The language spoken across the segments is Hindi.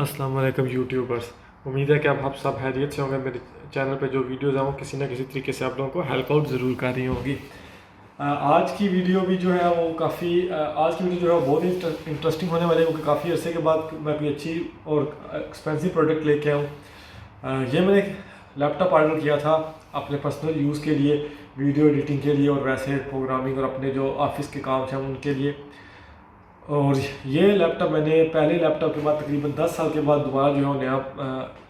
अस्सलाम वालेकुम यूट्यूबर्स। उम्मीद है कि आप सब खैरियत से होंगे। मेरे चैनल पे जो वीडियोज़ हैं वो किसी ना किसी तरीके से आप लोगों को हेल्प आउट ज़रूर कर रही होंगी। आज की वीडियो भी जो है वो काफ़ी आज की वीडियो जो है वो बहुत ही इंटरेस्टिंग होने वाली है, क्योंकि काफ़ी अरसे के बाद मैं कोई अच्छी और एक्सपेंसिव प्रोडक्ट लेके आऊँ। ये मैंने एक लैपटॉप ऑर्डर किया था अपने पर्सनल यूज़ के लिए, वीडियो एडिटिंग के लिए और वैसे प्रोग्रामिंग और अपने जो ऑफिस के काम हैं उनके लिए। और ये लैपटॉप मैंने पहले लैपटॉप के बाद तकरीबन 10 साल के बाद दोबारा जो है नया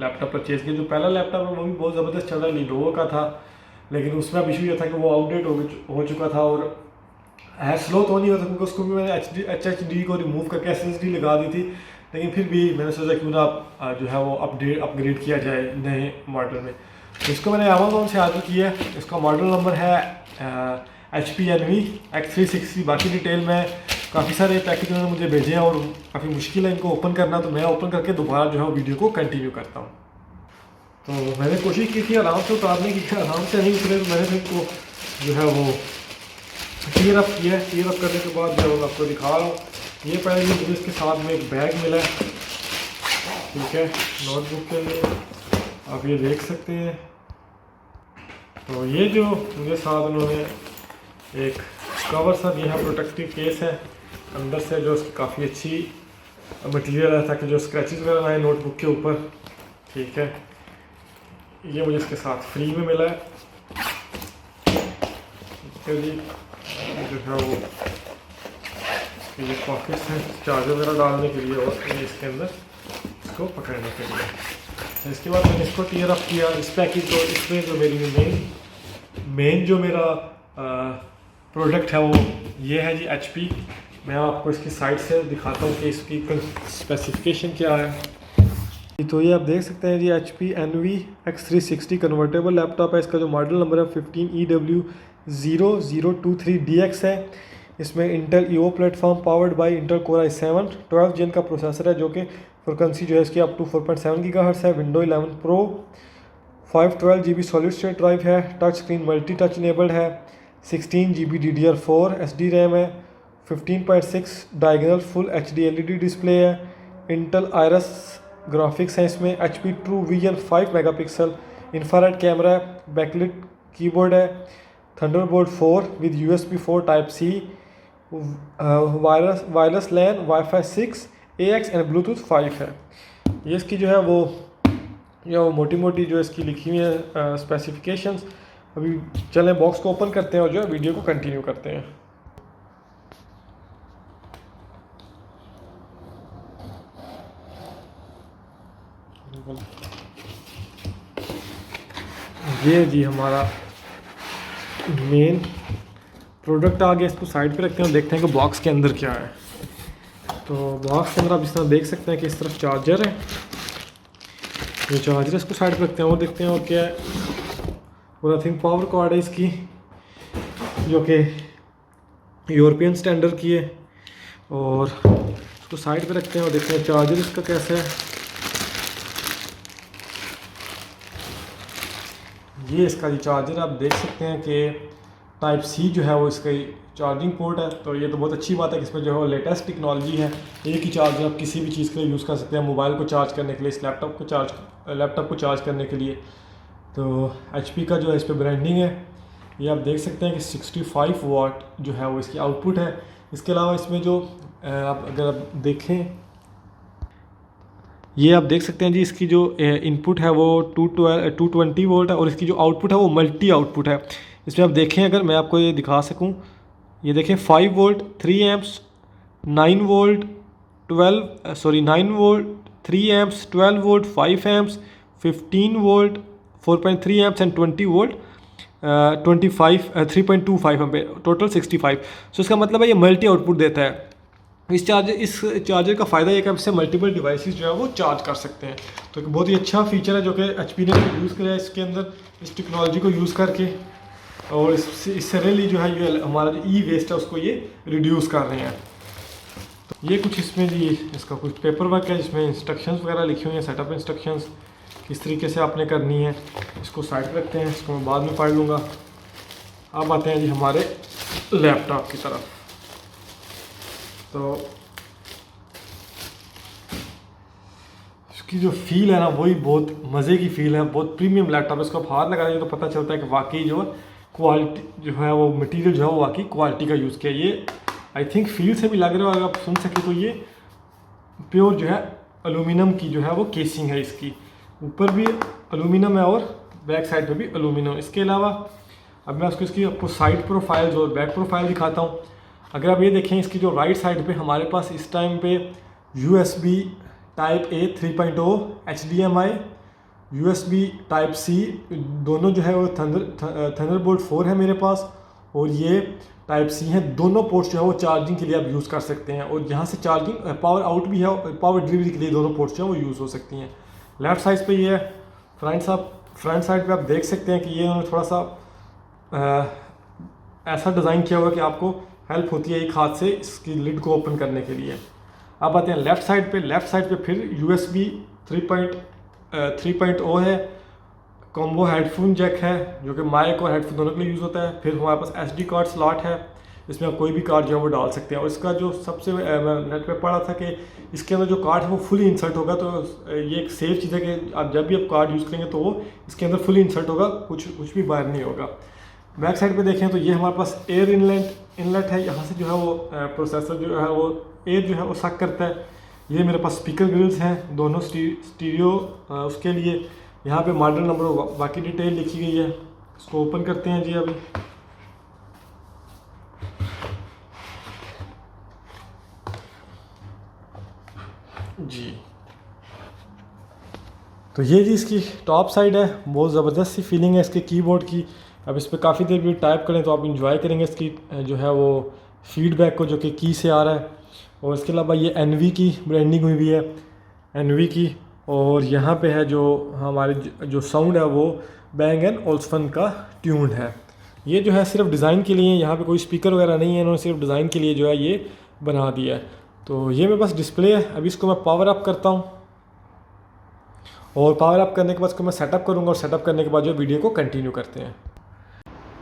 लैपटॉप परचेज़ किया। जो पहला लैपटॉप है वो भी बहुत ज़बरदस्त चल रहा है, लीनोवो का था, लेकिन उसमें अब इशू ये था कि वो आउटडेट हो चुका था और स्लो तो नहीं होता, क्योंकि उसको भी मैंने HDD को रिमूव करके SSD लगा दी थी। लेकिन फिर भी मैंने सोचा क्यों ना जो है वो अपग्रेड किया जाए नए मॉडल में। तो इसको मैंने अमेज़ोन से ऑर्डर किया है। इसका मॉडल नंबर है HP Envy X360। बाकी डिटेल में काफ़ी सारे पैकेज उन्होंने मुझे भेजे हैं और काफ़ी मुश्किल है इनको ओपन करना, तो मैं ओपन करके दोबारा जो है वीडियो को कंटिन्यू करता हूँ। तो मैंने कोशिश की थी आराम से उतारने की, आराम से नहीं उतरे, तो मैंने फिर इनको जो है वो टीयर अप किया है। टीयर अप करने के बाद जो है आपको दिखा रहा हूँ। ये पहले मुझे इसके साथ में एक बैग मिला है, ठीक है, नोटबुक के लिए, आप ये देख सकते हैं। तो ये जो मुझे साथ उन्होंने एक कवर सा दिया है, प्रोटेक्टिव केस है अंदर से, जो काफ़ी अच्छी मटेरियल है ताकि जो स्क्रैचेस वगैरह ना आए नोटबुक के ऊपर, ठीक है। ये मुझे इसके साथ फ्री में मिला है, ठीक है जी। जो है वो ये पॉकेट्स हैं चार्जर वगैरह डालने के लिए और ये इसके अंदर इसको पकड़ने के लिए। तो इसके बाद मैंने इसको टीयर अप किया इस पैकेज को। इसमें जो मेरी मेन जो मेरा प्रोडक्ट है वो ये है जी HP। मैं आपको इसकी साइड से दिखाता हूँ कि इसकी स्पेसिफिकेशन क्या है। तो ये आप देख सकते हैं जी, HP Envy X360 convertible laptop है। इसका जो मॉडल नंबर है 15EW0023DX है। इसमें Intel EO platform powered by Intel Core i7 12 gen का प्रोसेसर है, जो कि फ्रिक्वेंसी जो है इसकी अप टू 4.7 GHz है। Window 11 pro 512 GB solid state drive है। Touch screen multi touch enabled है। 16 GB DDR4 SD रैम है। 15.6 diagonal full HD LED display है। इंटेल आयरस ग्राफिक्स है इसमें। HP True Vision 5 megapixel infrared camera है। बैकलिट कीबोर्ड है। Thunderbolt 4 with USB 4 Type-C, wireless LAN, Wi-Fi 6, AX and Bluetooth 5 है। ये इसकी जो है वो मोटी मोटी जो इसकी लिखी हुई है स्पेसिफिकेशंस। अभी चलें बॉक्स को ओपन करते हैं और जो है वीडियो को कंटिन्यू करते हैं। ये जी हमारा मेन प्रोडक्ट आ गया। इसको साइड पे रखते हैं और देखते हैं कि बॉक्स के अंदर क्या है। तो बॉक्स के अंदर आप इस तरह देख सकते हैं कि इस तरफ चार्जर है। ये चार्जर इसको साइड पे रखते हैं और देखते हैं और क्या है। और आई थिंक पावर कॉर्ड है इसकी, जो कि यूरोपियन स्टैंडर्ड की है। और इसको साइड पे रखते हैं और देखते हैं चार्जर इसका कैसा है। ये इसका जी चार्जर आप देख सकते हैं कि Type-C जो है वो इसका चार्जिंग पोर्ट है। तो ये तो बहुत अच्छी बात है कि इसमें जो है लेटेस्ट टेक्नोलॉजी है। एक ही चार्जर आप किसी भी चीज़ के लिए यूज़ कर सकते हैं, मोबाइल को चार्ज करने के लिए, इस लैपटॉप को चार्ज करने के लिए। तो HP का जो है इस पर ब्रांडिंग है। ये आप देख सकते हैं कि 65 वाट जो है वो इसकी आउटपुट है। इसके अलावा इसमें जो अगर आप देखें, ये आप देख सकते हैं जी, इसकी जो इनपुट है वो 220 वोल्ट है और इसकी जो आउटपुट है वो मल्टी आउटपुट है। इसमें आप देखें, अगर मैं आपको ये दिखा सकूं, ये देखें 5 volt 3 amps, 9 volt 9 volt 3 amps, 12 volt 5 amps, 15 volt 4.3 amps and 20 volt 3.25 ampere, total 65। सो इसका मतलब है ये मल्टी आउटपुट देता है। इस चार्जर का फ़ायदा ये कि आप इससे मल्टीपल डिवाइसेस जो है वो चार्ज कर सकते हैं। तो एक बहुत ही अच्छा फीचर है जो कि HP ने यूज़ किया है इसके अंदर, इस टेक्नोलॉजी को यूज़ करके। और इससे रियली जो है ये हमारा जो वेस्ट है उसको ये रिड्यूस कर रहे हैं। तो ये कुछ इसमें जी इसका कुछ पेपर वर्क है जिसमें इंस्ट्रक्शंस वगैरह लिखी हुई हैं, सेटअप इंस्ट्रक्शंस किस तरीके से आपने करनी है। इसको साइड पर रखते हैं, इसको मैं बाद में पढ़ लूँगा। अब आते हैं जी हमारे लैपटॉप की तरफ। तो इसकी जो फील है ना वही बहुत मज़े की फील है, बहुत प्रीमियम लैपटॉप है। इसको आप हाथ लगाएंगे तो पता चलता है कि वाकई जो क्वालिटी जो है वो मटेरियल जो है वो वाकई क्वालिटी का यूज़ किया। ये आई थिंक फील से भी लग रहा है, अगर आप सुन सके तो ये प्योर जो है एलुमिनियम की जो है वो केसिंग है, इसकी ऊपर भी एलुमिनियम है और बैक साइड पे भी एलुमिनियम। इसके अलावा अब मैं इसकी आपको साइड प्रोफाइल और बैक प्रोफाइल दिखाता हूँ। अगर आप ये देखें इसकी जो राइट साइड पे हमारे पास इस टाइम पे USB type A 3.0, HDMI, USB type C दोनों जो है वो थंडरबोल्ट 4 है मेरे पास, और ये टाइप C है। दोनों पोर्ट्स जो है वो चार्जिंग के लिए आप यूज़ कर सकते हैं, और यहाँ से चार्जिंग पावर आउट भी है, पावर डिलीवरी के लिए दोनों पोर्ट्स जो है वो यूज़ हो सकती हैं। लेफ़्ट साइड पे ये है। फ्रंट साइड पे आप देख सकते हैं कि ये उन्होंने थोड़ा सा ऐसा डिज़ाइन किया हुआ कि आपको हेल्प होती है एक हाथ से इसकी लिड को ओपन करने के लिए। अब आते हैं लेफ़्ट साइड पे फिर USB 3.0 है, कॉम्बो हेडफोन जैक है जो कि माइक और हेडफोन दोनों के लिए यूज़ होता है। फिर हमारे पास SD कार्ड स्लॉट है, इसमें आप कोई भी कार्ड जो है वो डाल सकते हैं। और इसका जो सबसे मैं नेट पे पढ़ा था कि इसके अंदर जो कार्ड है वो फुली इंसर्ट होगा, तो ये एक सेफ चीज़ है कि आप जब भी आप कार्ड यूज़ करेंगे तो वो इसके अंदर फुली इंसर्ट होगा, कुछ भी बाहर नहीं होगा। बैक साइड पे देखें तो ये हमारे पास एयर इनलेट है, यहाँ से जो है वो प्रोसेसर जो है वो एयर जो है वो सक करता है। ये मेरे पास स्पीकर ग्रिल्स हैं दोनों स्टीरियो उसके लिए। यहाँ पे मॉडल नंबर बाकी डिटेल लिखी गई है। इसको ओपन करते हैं जी अभी। जी तो ये जी इसकी टॉप साइड है, बहुत ज़बरदस्त सी फीलिंग है इसके कीबोर्ड की। अब इस पर काफ़ी देर भी टाइप करें तो आप इंजॉय करेंगे इसकी जो है वो फीडबैक को, जो कि की से आ रहा है। और इसके अलावा ये NV की ब्रांडिंग हुई भी है, NV की। और यहाँ पे है जो हमारे जो साउंड है वो Bang & Olufsen का ट्यून है। ये जो है सिर्फ डिज़ाइन के लिए, यहाँ पे कोई स्पीकर वगैरह नहीं है, इन्होंने सिर्फ डिज़ाइन के लिए जो है ये बना दिया है। तो ये मेरे पास डिस्प्ले है। अभी इसको मैं पावर अप करता हूँ, और पावर अप करने के बाद इसको मैं सेटअप करूँगा, और सेटअप करने के बाद जो वीडियो को कंटिन्यू करते हैं।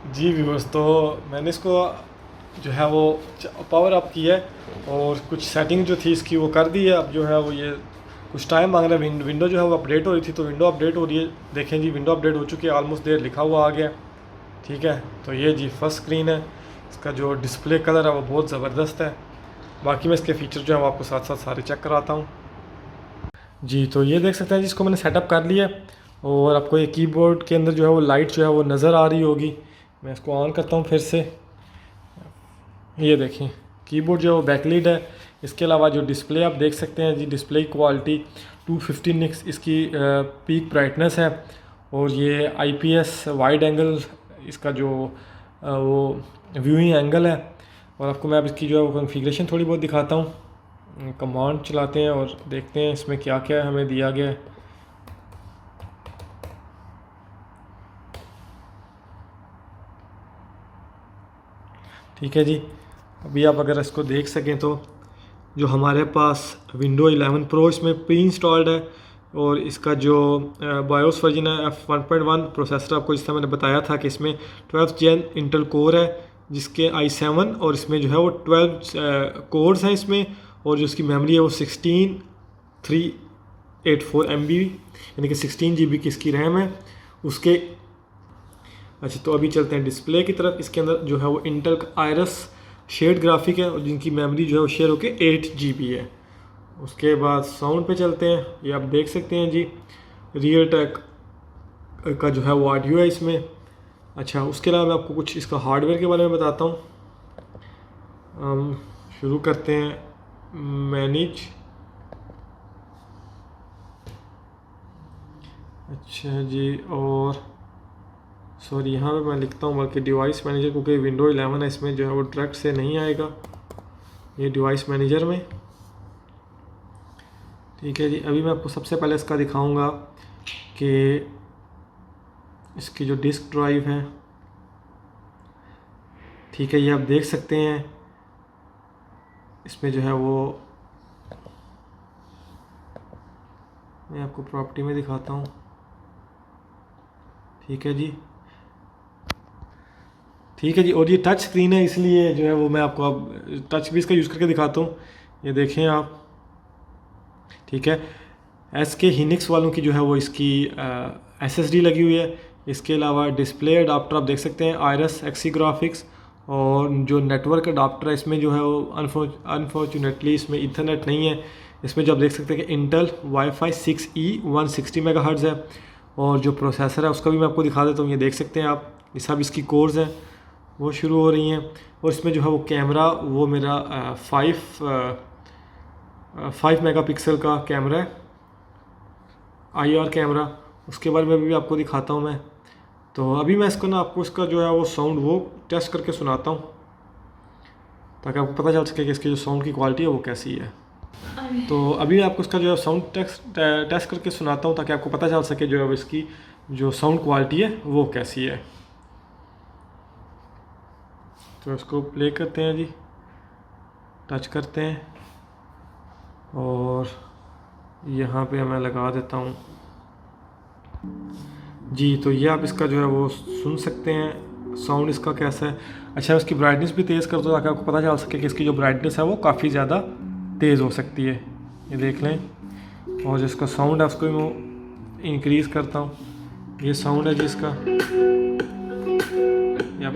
जी व्यूअर्स, तो मैंने इसको जो है वो पावर अप किया है और कुछ सेटिंग जो थी इसकी वो कर दी है। अब जो है वो ये कुछ टाइम मांग रहा है। विंडो जो है वो अपडेट हो रही थी, तो विंडो अपडेट हो रही है। देखें जी विंडो अपडेट हो चुकी है, ऑलमोस्ट देर लिखा हुआ आ गया। ठीक है, तो ये जी फर्स्ट स्क्रीन है। इसका जो डिस्प्ले कलर है वो बहुत ज़बरदस्त है। बाकी मैं इसके फ़ीचर जो है वो आपको साथ साथ सारे चेक कराता हूँ। जी तो ये देख सकते हैं जी, इसको मैंने सेटअप कर लिया, और आपको ये कीबोर्ड के अंदर जो है वो लाइट जो है वो नज़र आ रही होगी। मैं इसको ऑन करता हूँ फिर से। ये देखें कीबोर्ड जो है वो बैकलिड है। इसके अलावा जो डिस्प्ले आप देख सकते हैं जी, डिस्प्ले क्वालिटी 250 निक्स इसकी पीक ब्राइटनेस है, और ये IPS वाइड एंगल इसका जो वो व्यूइंग एंगल है। और आपको मैं अब इसकी जो है वो कॉन्फ़िगरेशन थोड़ी बहुत दिखाता हूँ। कमांड चलाते हैं और देखते हैं इसमें क्या क्या हमें दिया गया है। ठीक है जी, अभी आप अगर इसको देख सकें तो जो हमारे पास विंडो 11 प्रो इसमें प्री इंस्टॉल्ड है, और इसका जो बायोस वर्जन है F1.1 प्रोसेसर, आपको जिस तरह मैंने बताया था कि इसमें 12th जेन इंटेल कोर है जिसके i7, और इसमें जो है वो 12 कोर्स हैं इसमें, और जो इसकी मेमोरी है वो 16384 MB यानी कि 16 GB की इसकी रैम है उसके। अच्छा, तो अभी चलते हैं डिस्प्ले की तरफ। इसके अंदर जो है वो इंटेल का आयरस शेड ग्राफिक है, और जिनकी मेमोरी जो है वो शेयर होकर 8 GB है। उसके बाद साउंड पे चलते हैं। ये आप देख सकते हैं जी, रियलटेक का जो है वो ऑडियो है इसमें। अच्छा, उसके अलावा मैं आपको कुछ इसका हार्डवेयर के बारे में बताता हूँ। शुरू करते हैं मैनेज। अच्छा जी, और सॉरी यहाँ पे मैं लिखता हूँ बल्कि डिवाइस मैनेजर, क्योंकि विंडो 11 है इसमें जो है वो डायरेक्ट से नहीं आएगा, ये डिवाइस मैनेजर में। ठीक है जी, अभी मैं आपको सबसे पहले इसका दिखाऊंगा कि इसकी जो डिस्क ड्राइव है। ठीक है, ये आप देख सकते हैं इसमें जो है वो, मैं आपको प्रॉपर्टी में दिखाता हूँ। ठीक है जी, ठीक है जी, और ये टच स्क्रीन है इसलिए जो है वो मैं आपको अब टच भी इसका यूज़ करके दिखाता हूँ। ये देखें आप, ठीक है। SK Hynix वालों की जो है वो इसकी SSD लगी हुई है। इसके अलावा डिस्प्ले अडाप्टर आप देख सकते हैं आयरस एक्सी ग्राफिक्स, और जो नेटवर्क अडाप्टर है इसमें जो है वो अनफॉर्चुनेटली इसमें ईथरनेट नहीं है। इसमें जो आप देख सकते हैं कि इंटेल वाईफाई 6E 160 मेगाहर्ट्ज़ है, और जो प्रोसेसर है उसका भी मैं आपको दिखा देता हूँ। ये देख सकते हैं आप, ये सब इसकी कोर्स हैं वो शुरू हो रही हैं। और इसमें जो है वो कैमरा वो मेरा 5 मेगापिक्सल का कैमरा है, IR कैमरा, उसके बारे में भी आपको दिखाता हूँ मैं। तो अभी मैं इसको ना आपको इसका जो है वो साउंड वो टेस्ट करके सुनाता हूँ, ताकि आपको पता चल सके कि इसकी जो साउंड की क्वालिटी है वो कैसी है। तो अभी आपको इसका जो है साउंड टेस्ट करके सुनाता हूँ, ताकि आपको पता चल सके जो है इसकी जो साउंड क्वालिटी है वो कैसी है। तो इसको प्ले करते हैं जी, टच करते हैं, और यहाँ पे मैं लगा देता हूँ जी। तो ये आप इसका जो है वो सुन सकते हैं साउंड इसका कैसा है। अच्छा, इसकी ब्राइटनेस भी तेज़ कर दो ताकि आपको पता चल सके कि इसकी जो ब्राइटनेस है वो काफ़ी ज़्यादा तेज़ हो सकती है। ये देख लें, और जिसका साउंड है उसको मैं इंक्रीज़ करता हूँ। ये साउंड है जिसका, ये आप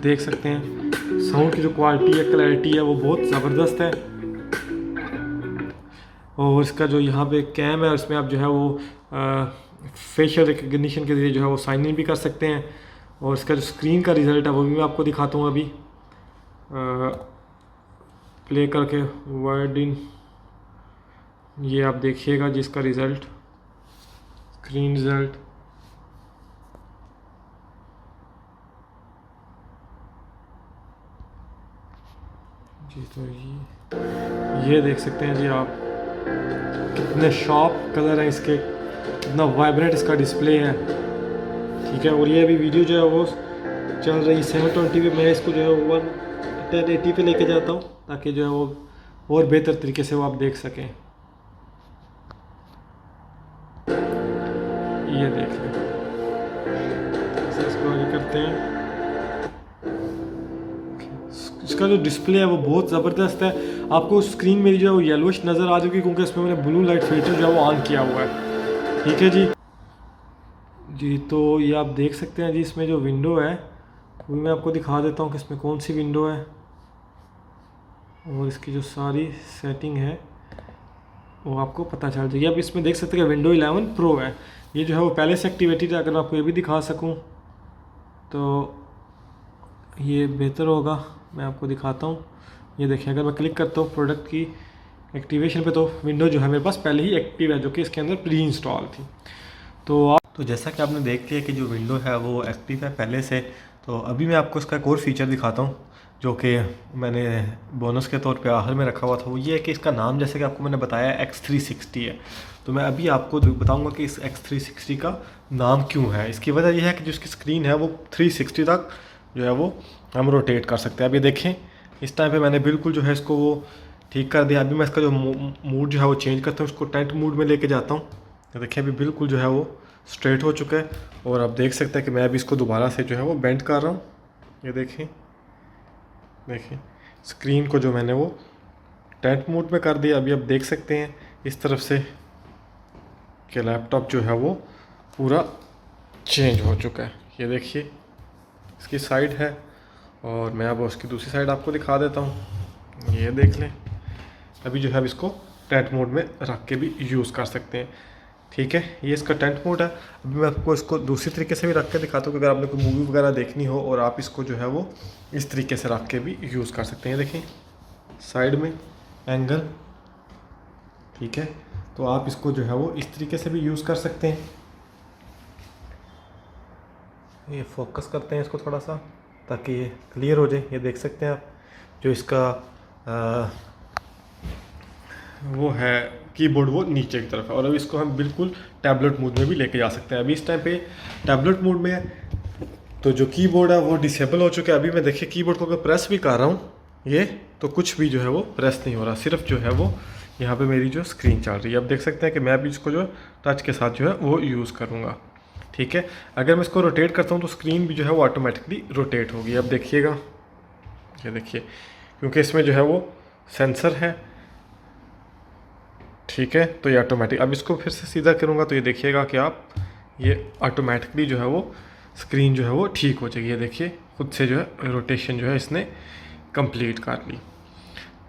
देख सकते हैं साउंड की जो क्वालिटी है, क्लैरिटी है वो बहुत ज़बरदस्त है। और इसका जो यहाँ पे कैम है उसमें आप जो है वो फेशियल रिकग्निशन के ज़रिए जो है वो साइन इन भी कर सकते हैं। और इसका जो स्क्रीन का रिज़ल्ट है वो भी मैं आपको दिखाता हूँ अभी प्ले करके वर्ड इन। ये आप देखिएगा जिसका रिज़ल्ट, स्क्रीन रिज़ल्ट। जी तो ये देख सकते हैं जी आप, कितने शार्प कलर हैं इसके, कितना वाइब्रेंट इसका डिस्प्ले है। ठीक है, और ये अभी वीडियो जो है वो चल रही 720 पे। मैं इसको जो है 1080 पे लेके जाता हूँ, ताकि जो है वो और बेहतर तरीके से वो आप देख सकें। ये देख लें, इसको आगे करते हैं। इसका जो डिस्प्ले है वो बहुत ज़बरदस्त है। आपको स्क्रीन मेरी जो है वो येलोइश नज़र आ जाएगी, क्योंकि इसमें मैंने ब्लू लाइट फिल्टर जो है वो ऑन किया हुआ है। ठीक है जी। तो ये आप देख सकते हैं जी, इसमें जो विंडो है वो मैं आपको दिखा देता हूँ कि इसमें कौन सी विंडो है, और इसकी जो सारी सेटिंग है वो आपको पता चल जाएगी। आप इसमें देख सकते हैं कि विंडो 11 प्रो है, ये जो है वो पहले से एक्टिवेटेड है। अगर मैं आपको ये भी दिखा सकूँ तो ये बेहतर होगा, मैं आपको दिखाता हूँ। ये देखिए, अगर मैं क्लिक करता हूँ प्रोडक्ट की एक्टिवेशन पे, तो विंडो जो है मेरे पास पहले ही एक्टिव है, जो कि इसके अंदर प्री इंस्टॉल थी। तो जैसा कि आपने देख लिया कि जो विंडो है वो एक्टिव है पहले से। तो अभी मैं आपको इसका एक और फीचर दिखाता हूँ, जो कि मैंने बोनस के तौर पे आखिर में रखा हुआ था। वो ये है कि इसका नाम, जैसे कि आपको मैंने बताया, X360 है। तो मैं अभी आपको बताऊंगा कि इस X360 का नाम क्यों है। इसकी वजह यह है कि जो इसकी स्क्रीन है वो 360 तक जो है वो हम रोटेट कर सकते हैं। अभी देखें, इस टाइम पे मैंने बिल्कुल जो है इसको वो ठीक कर दिया। अभी मैं इसका जो मूड जो है वो चेंज करता हूँ, इसको टेंट मूड में लेके जाता हूँ। तो देखिए अभी बिल्कुल जो है वो स्ट्रेट हो चुका है, और आप देख सकते हैं कि मैं अभी इसको दोबारा से जो है वो बेंड कर रहा हूँ। ये देखिए स्क्रीन को जो मैंने वो टेंट मोड में कर दिया। अभी आप देख सकते हैं इस तरफ से कि लैपटॉप जो है वो पूरा चेंज हो चुका है। ये देखिए इसकी साइड है, और मैं अब उसकी दूसरी साइड आपको दिखा देता हूँ। ये देख लें, अभी जो है इसको टेंट मोड में रख के भी यूज़ कर सकते हैं। ठीक है, ये इसका टेंट मोड है। अभी मैं आपको इसको दूसरी तरीके से भी रख के दिखाता हूँ कि अगर आपने कोई मूवी वगैरह देखनी हो, और आप इसको जो है वो इस तरीके से रख के भी यूज़ कर सकते हैं। देखें साइड में एंगल, ठीक है, तो आप इसको जो है वो इस तरीके से भी यूज़ कर सकते हैं। ये फोकस करते हैं इसको थोड़ा सा, ताकि ये क्लियर हो जाए। ये देख सकते हैं आप, जो इसका वो है कीबोर्ड वो नीचे की तरफ है, और अभी इसको हम बिल्कुल टैबलेट मोड में भी लेके जा सकते हैं। अभी इस टाइम पे टैबलेट मोड में है, तो जो कीबोर्ड है वो डिसेबल हो चुका है। अभी मैं देखिए कीबोर्ड को अगर प्रेस भी कर रहा हूँ ये, तो कुछ भी जो है वो प्रेस नहीं हो रहा, सिर्फ जो है वो यहाँ पे मेरी जो स्क्रीन चल रही है। अब देख सकते हैं कि मैं भी इसको जो टच के साथ जो है वो यूज़ करूँगा। ठीक है, अगर मैं इसको रोटेट करता हूँ तो स्क्रीन भी जो है वो ऑटोमेटिकली रोटेट होगी। अब देखिएगा, ये देखिए, क्योंकि इसमें जो है वो सेंसर है, ठीक है, तो ये ऑटोमेटिक, अब इसको फिर से सीधा करूँगा तो ये देखिएगा कि आप ये ऑटोमेटिकली जो है वो स्क्रीन जो है वो ठीक हो जाएगी। ये देखिए खुद से जो है रोटेशन जो है इसने कंप्लीट कर ली।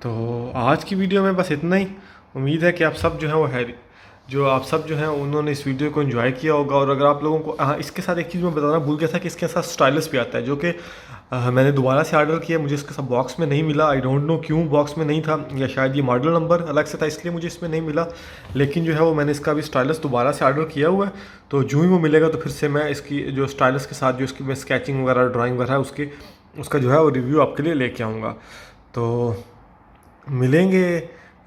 तो आज की वीडियो में बस इतना ही। उम्मीद है कि आप सब जो है वो आप सब जो हैं उन्होंने इस वीडियो को एंजॉय किया होगा। और अगर आप लोगों को, हाँ, इसके साथ एक चीज़ मैं बताना भूल गया था कि इसके साथ स्टाइलस भी आता है, जो कि मैंने दोबारा से ऑर्डर किया, मुझे इसके साथ बॉक्स में नहीं मिला। आई डोंट नो क्यों बॉक्स में नहीं था, या शायद ये मॉडल नंबर अलग से था इसलिए मुझे इसमें नहीं मिला। लेकिन जो है वो मैंने इसका भी स्टाइलस दोबारा से ऑर्डर किया हुआ है, तो जो ही वो मिलेगा तो फिर से मैं इसकी जो स्टाइलस के साथ जो इसकी मैं स्केचिंग वगैरह ड्राइंग वगैरह उसका जो है वो रिव्यू आपके लिए लेके आऊँगा। तो मिलेंगे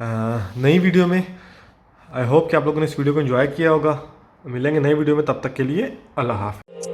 नई वीडियो में। आई होप कि आप लोगों ने इस वीडियो को एंजॉय किया होगा। मिलेंगे नई वीडियो में, तब तक के लिए अल्लाह हाफ़िज़।